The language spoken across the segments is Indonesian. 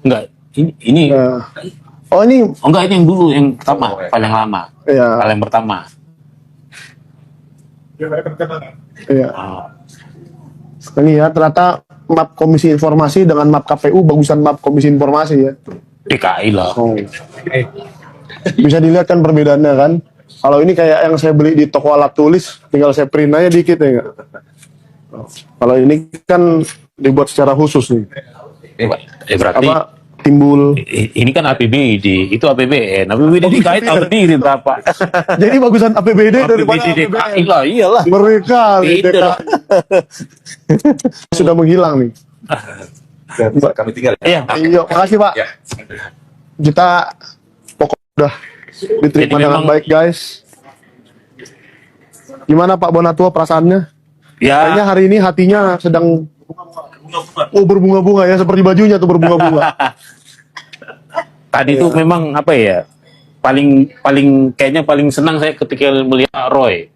Enggak, ini Nah. Oh ini, enggak, ini yang dulu, yang pertama, paling lama, ya, paling pertama. ya. Ah, Ini ya ternyata map Komisi Informasi dengan map KPU bagusan map Komisi Informasi ya. DKI lah. Oh. Bisa dilihat kan perbedaannya kan. Kalau ini kayak yang saya beli di toko alat tulis, tinggal saya print aja dikit ya nggak? Kalau ini kan dibuat secara khusus nih. Berarti Apa timbul. ini kan APBD, itu APBN. APBD DKI tahu sendiri berapa. Jadi bagusan APBD daripada APBD DKI APBN. lah, iyalah. Mereka Beda lah. sudah menghilang nih. Kami tinggal. Iya. Iya, makasih Pak. Ya. Kita pokoknya udah diterima Jadi dengan memang- baik guys. Gimana Pak Bonatua perasaannya? Kayaknya Ya, hari ini hatinya sedang berbunga-bunga ya, seperti bajunya tuh berbunga-bunga. tadi itu memang apa ya? Kayaknya paling senang saya ketika melihat Roy.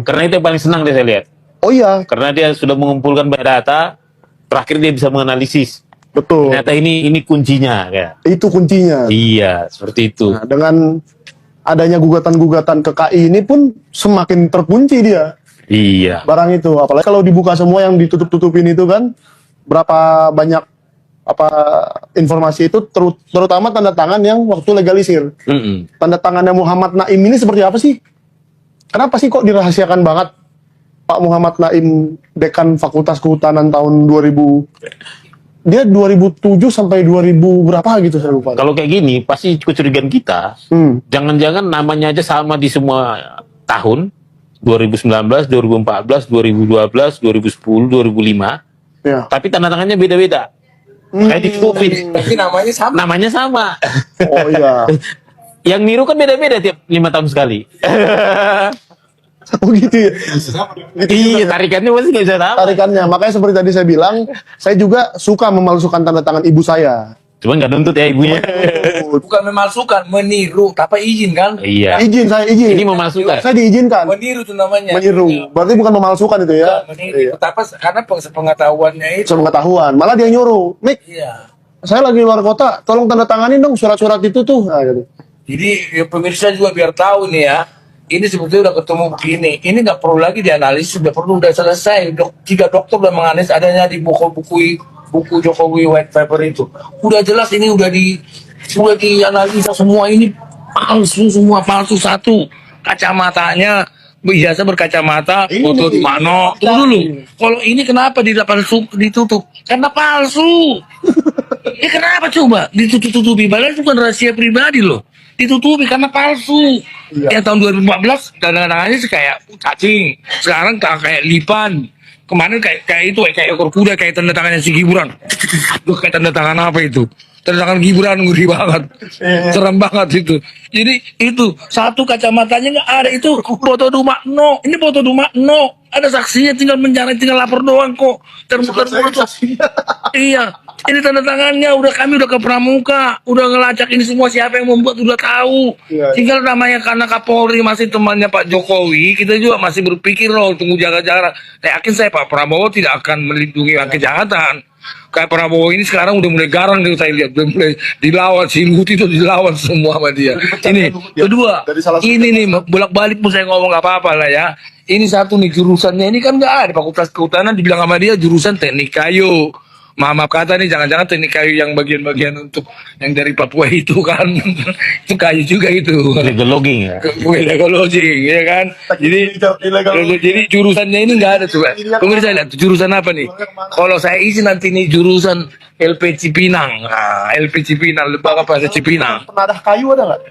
Karena itu yang paling senang dia saya lihat. Oh iya, Karena dia sudah mengumpulkan banyak data, terakhir dia bisa menganalisis. betul. Ternyata ini kuncinya, kayak. Itu kuncinya. Iya, seperti itu. Nah, dengan adanya gugatan-gugatan ke KI ini pun semakin terkunci dia Iya. barang itu. Apalagi kalau dibuka semua yang ditutup-tutupin itu kan, berapa banyak apa informasi itu terutama tanda tangan yang waktu legalisir. Mm-mm. Tanda tangannya Muhammad Naim ini seperti apa sih? Kenapa sih kok dirahasiakan banget Pak Muhammad Naim, dekan Fakultas Kehutanan tahun 2000? Dia 2007 sampai 2000 berapa gitu saya lupa. Kalau kayak gini, pasti kecurigaan kita, jangan-jangan namanya aja sama di semua tahun, 2019, 2014, 2012, 2010, 2005, Ya. tapi tanda tangannya beda-beda. Kayak di COVID, Tapi namanya sama. namanya sama. Oh iya. Yang niru kan beda-beda tiap 5 tahun sekali. Oh gitu ya. Iya, tarikannya pasti nggak bisa sama. Tarikannya. Makanya seperti tadi saya bilang, saya juga suka memalsukan tanda tangan ibu saya. Cuman nggak nuntut ya ibunya. Bukan memalsukan, meniru. Tapi izin kan? Iya. Izin, saya izin. Ini memalsukan. Saya diizinkan. Meniru itu namanya. Meniru. Berarti bukan memalsukan itu ya. Meniru. Iya. Tapi karena pengetahuannya itu. Sepengetahuan. Malah dia nyuruh, Mik, Iya. saya lagi luar kota, tolong tanda tanganin dong surat-surat itu tuh. Nah, gitu. Jadi ya, pemirsa juga biar tahu nih ya. Ini sebetulnya udah ketemu begini. Ini nggak perlu lagi dianalisis, udah selesai. 3 dokter udah menganalisis adanya di buku Jokowi white paper itu. Udah jelas ini udah dianalisa semua ini palsu semua palsu satu. Kacamatanya biasa berkacamata Ini foto di nih. mano. Tunggu dulu. Kalau ini kenapa ditutup? Karena palsu. Ini kenapa coba ditutup-tutupi? Padahal itu bukan rahasia pribadi loh. Ditutupi karena palsu. Iya. Yang tahun 2014 tanda-tandanya sih kayak cacing. Sekarang kayak lipan. Kemarin kayak ekor kuda, kayak tanda tangannya si Gibran. Duh, kayak tanda tangan apa itu? Tanda tangan Gibran ngeri banget. Serem banget itu. Jadi itu satu kacamatanya nggak ada, itu foto Dumakno. Ini foto Dumakno. Ada saksinya, tinggal menjara, tinggal lapor doang kok. Termuter-muter tuh. Iya. Ini tanda tangannya, kami udah ke Pramuka, udah ngelacak ini semua, siapa yang membuat udah tahu. Iya. Tinggal namanya karena Kapolri masih temannya Pak Jokowi, kita juga masih berpikir loh, tunggu jaga jarak. Saya yakin Pak Prabowo tidak akan melindungi kejahatan. Kayak Prabowo ini sekarang udah mulai garang nih, saya lihat udah mulai dilawan, si Luhut itu dilawan semua sama dia. Ini kedua, Dari salah satu ini nih bolak-balik pun saya ngomong nggak apa-apa lah ya. Ini satu nih jurusannya ini kan nggak ada Fakultas Kehutanan, dibilang sama dia jurusan teknik kayu. Maaf kata nih, jangan-jangan teknik kayu yang bagian-bagian untuk yang dari Papua itu kan itu kayu juga itu. Legal logging ya. Illegal logging, ya kan? Jadi jurusannya ini nggak ada tuh. Pemirsa lihat jurusan apa nih? Kalau saya isi nanti nih jurusan LP Cipinang. Nah, LP Cipinang, Lembaga Bahasa Cipinang. Penadah kayu ada nggak?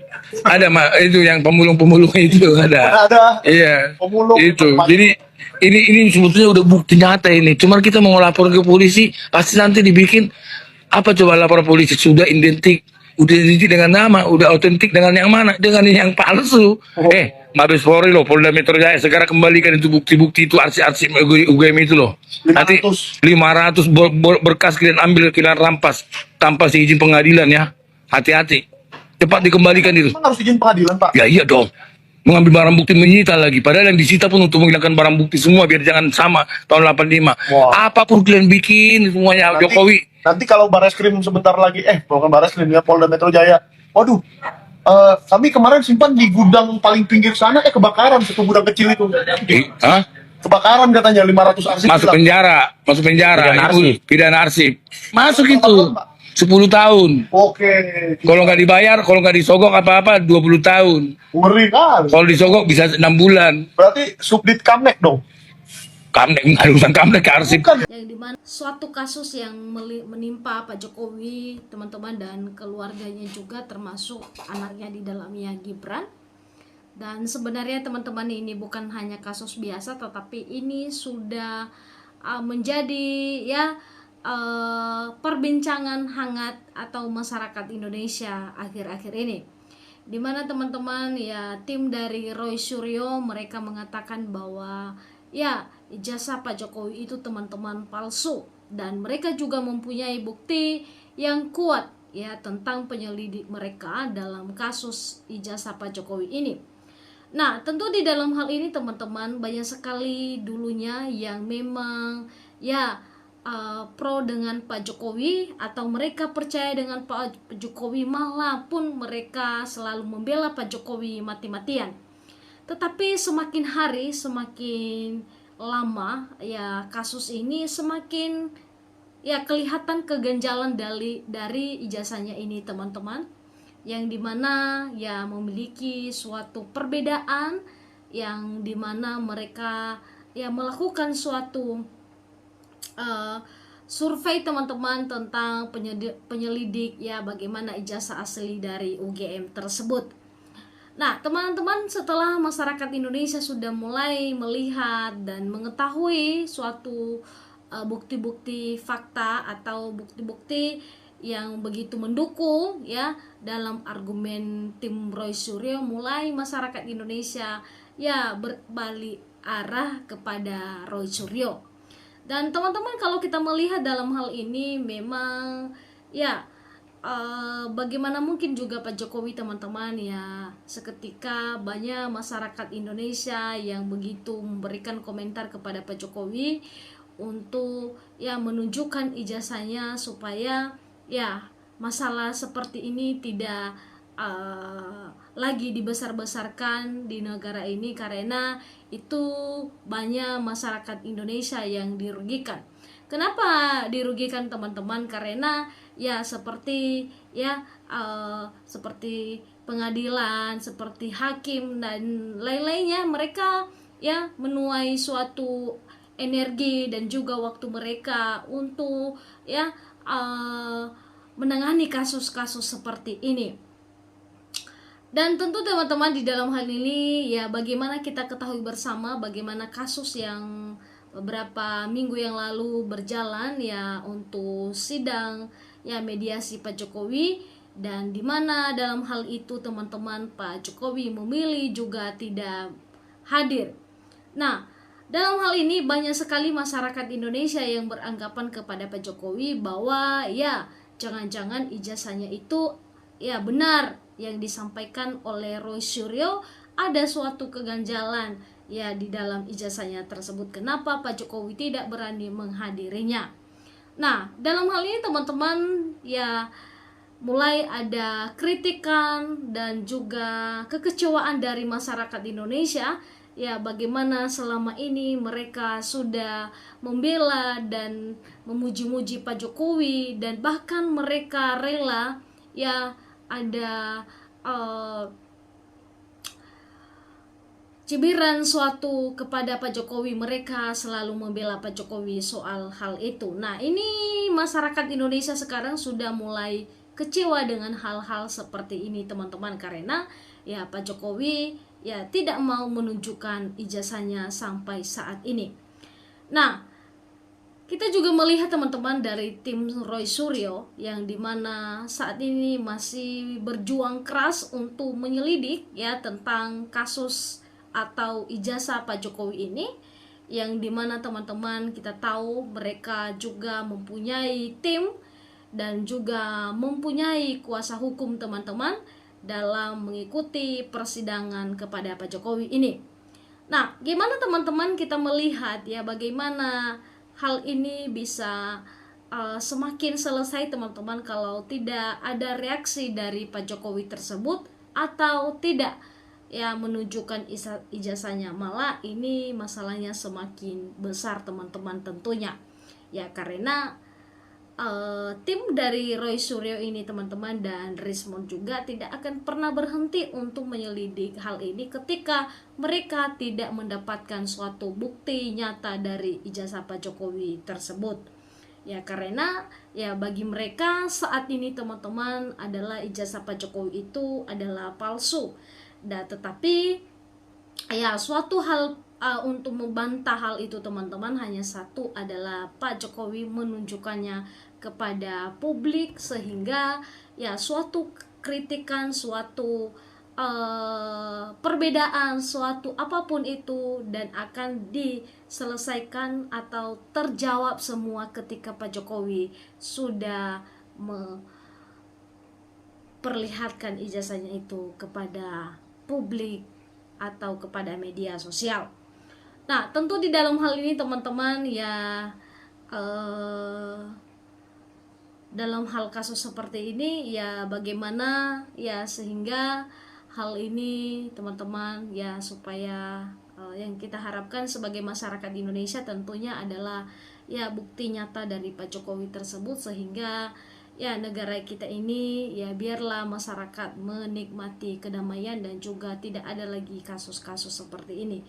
Ada itu yang pemulung-pemulung itu ada. Ada. Iya. Pemulung. Itu. Jadi ini sebetulnya udah bukti nyata ini. Cuman kita mau lapor ke polisi, pasti nanti dibikin apa coba lapor polisi sudah identik dengan nama, udah otentik dengan yang mana? Dengan yang palsu. Mabes Polri loh, Polda Metro Jaya segera kembalikan itu bukti-bukti itu, arsip-arsip UGM itu loh. Nanti 500 berkas kalian ambil, kalian rampas tanpa seizin pengadilan ya. Hati-hati. Cepat dikembalikan itu. Emang harus izin pengadilan, Pak? Ya iya dong. Mengambil barang bukti, menyita lagi. Padahal yang disita pun untuk menghilangkan barang bukti semua biar jangan sama tahun 85. Wah. Apapun kalian bikin semuanya Nanti Jokowi nanti kalau Barreskrim sebentar lagi, bukan Barreskrim ya, Polda Metro Jaya, waduh, kami kemarin simpan di gudang paling pinggir sana, kebakaran satu gudang kecil itu. Hah? Kebakaran katanya 500 arsip. Masuk hilang. penjara, Pidana itu arsip. pidana arsip. Masuk Berapa itu tahun, Pak? 10 tahun. Oke. Kalau nggak dibayar, kalau nggak disogok apa-apa 20 tahun. Ngeri kan? Kalau disogok bisa 6 bulan. Berarti Subdit Kamnek dong. Kamnek, nggak ada urusan kamnek ke arsip. Bukan. yang dimana suatu kasus yang menimpa Pak Jokowi, teman-teman, dan keluarganya juga, termasuk anaknya di dalamnya, Gibran. Dan sebenarnya teman-teman, ini bukan hanya kasus biasa, tetapi ini sudah menjadi perbincangan hangat atau masyarakat Indonesia akhir-akhir ini, dimana teman-teman tim dari Roy Suryo mereka mengatakan bahwa ijazah Pak Jokowi itu teman-teman palsu, dan mereka juga mempunyai bukti yang kuat tentang penyelidik mereka dalam kasus ijazah Pak Jokowi ini. Nah, tentu di dalam hal ini teman-teman, banyak sekali dulunya yang memang pro dengan Pak Jokowi, atau mereka percaya dengan Pak Jokowi, malah pun mereka selalu membela Pak Jokowi mati-matian. Tetapi semakin hari, semakin lama kasus ini semakin kelihatan keganjalan dari ijazahnya ini, teman-teman, yang dimana memiliki suatu perbedaan, yang dimana mereka melakukan suatu survei, teman-teman, tentang penyelidik bagaimana ijazah asli dari UGM tersebut. Nah, teman-teman, setelah masyarakat Indonesia sudah mulai melihat dan mengetahui suatu bukti-bukti fakta atau bukti-bukti yang begitu mendukung dalam argumen tim Roy Suryo, mulai masyarakat Indonesia berbalik arah kepada Roy Suryo. Dan teman-teman, kalau kita melihat dalam hal ini, memang bagaimana mungkin juga Pak Jokowi, teman-teman, seketika banyak masyarakat Indonesia yang begitu memberikan komentar kepada Pak Jokowi untuk menunjukkan ijazahnya, supaya masalah seperti ini tidak lagi dibesar-besarkan di negara ini, karena itu banyak masyarakat Indonesia yang dirugikan. Kenapa dirugikan, teman-teman? Karena seperti seperti pengadilan, seperti hakim dan lain-lainnya, mereka menuai suatu energi dan juga waktu mereka untuk menangani kasus-kasus seperti ini. Dan tentu teman-teman, di dalam hal ini bagaimana kita ketahui bersama bagaimana kasus yang beberapa minggu yang lalu berjalan untuk sidang mediasi Pak Jokowi, dan dimana dalam hal itu, teman-teman, Pak Jokowi memilih juga tidak hadir. Nah, dalam hal ini banyak sekali masyarakat Indonesia yang beranggapan kepada Pak Jokowi bahwa jangan-jangan ijazahnya itu benar yang disampaikan oleh Roy Suryo, ada suatu keganjalan di dalam ijazahnya tersebut. Kenapa Pak Jokowi tidak berani menghadirinya? Nah, dalam hal ini, teman-teman, mulai ada kritikan dan juga kekecewaan dari masyarakat Indonesia, bagaimana selama ini mereka sudah membela dan memuji-muji Pak Jokowi, dan bahkan mereka rela ada cibiran suatu kepada Pak Jokowi, mereka selalu membela Pak Jokowi soal hal itu. Nah, ini masyarakat Indonesia sekarang sudah mulai kecewa dengan hal-hal seperti ini, teman-teman, karena Pak Jokowi tidak mau menunjukkan ijazahnya sampai saat ini. Nah, kita juga melihat, teman-teman, dari tim Roy Suryo yang dimana saat ini masih berjuang keras untuk menyelidik tentang kasus atau ijazah Pak Jokowi ini, yang dimana, teman-teman, kita tahu mereka juga mempunyai tim dan juga mempunyai kuasa hukum, teman-teman, dalam mengikuti persidangan kepada Pak Jokowi ini. Nah, gimana, teman-teman, kita melihat bagaimana hal ini bisa semakin selesai teman-teman kalau tidak ada reaksi dari Pak Jokowi tersebut atau tidak ya menunjukkan ijazahnya, malah ini masalahnya semakin besar teman-teman tentunya ya, karena tim dari Roy Suryo ini teman-teman dan Rismond juga tidak akan pernah berhenti untuk menyelidik hal ini ketika mereka tidak mendapatkan suatu bukti nyata dari ijazah Pak Jokowi tersebut ya, karena ya bagi mereka saat ini teman-teman adalah ijazah Pak Jokowi itu adalah palsu. Dan tetapi ya suatu hal untuk membantah hal itu teman-teman hanya satu, adalah Pak Jokowi menunjukkannya kepada publik sehingga ya suatu kritikan, suatu perbedaan, suatu apapun itu dan akan diselesaikan atau terjawab semua ketika Pak Jokowi sudah memperlihatkan ijazahnya itu kepada publik atau kepada media sosial. Nah, tentu di dalam hal ini teman-teman ya dalam hal kasus seperti ini ya bagaimana ya sehingga hal ini teman-teman ya supaya yang kita harapkan sebagai masyarakat di Indonesia tentunya adalah ya bukti nyata dari Pak Jokowi tersebut sehingga ya negara kita ini ya biarlah masyarakat menikmati kedamaian dan juga tidak ada lagi kasus-kasus seperti ini.